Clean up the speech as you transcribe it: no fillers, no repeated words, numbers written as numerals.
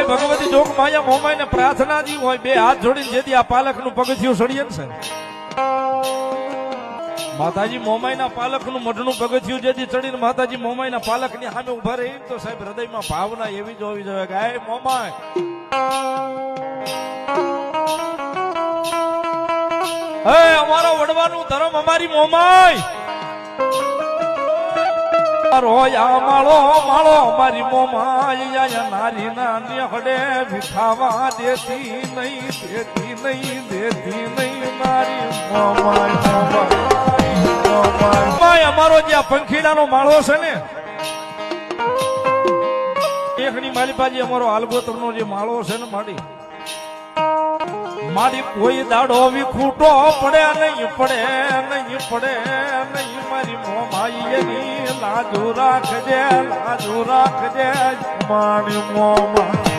ભગવતી જોગ માયા મોમાઈ ને પ્રાર્થના જી હોય બે હાથ જોડીને જેથી આ પાલક નું પગથિયું સળીએ છે માતાજી મોમાઈ ના પાલક નું મઢનું પગથિયું જેથી ચડીને માતાજી મોમાઈ ના પાલક ની સામે ઉભા રહી તો સાહેબ હૃદયમાં ભાવના એવી જ હોવી જોઈએ કે હે મોમાઈ હે અમારો વડવાનું ધર્મ અમારી મોમાઈ રોયા માળો માળો અમારી મોમાઈ નારી ના નેહડે વિખાવા દેતી નહીં મારી મોમાઈ અમારો જે પંખીડાનો માળો છે ને એકની માલિપાજી અમારો હાલગોતરનો જે માળો છે ને મારી કોઈ દાડો વિખૂટો પડે નહીં મારી મોમાઈ એની લાજુ રાખજે મારી મોમા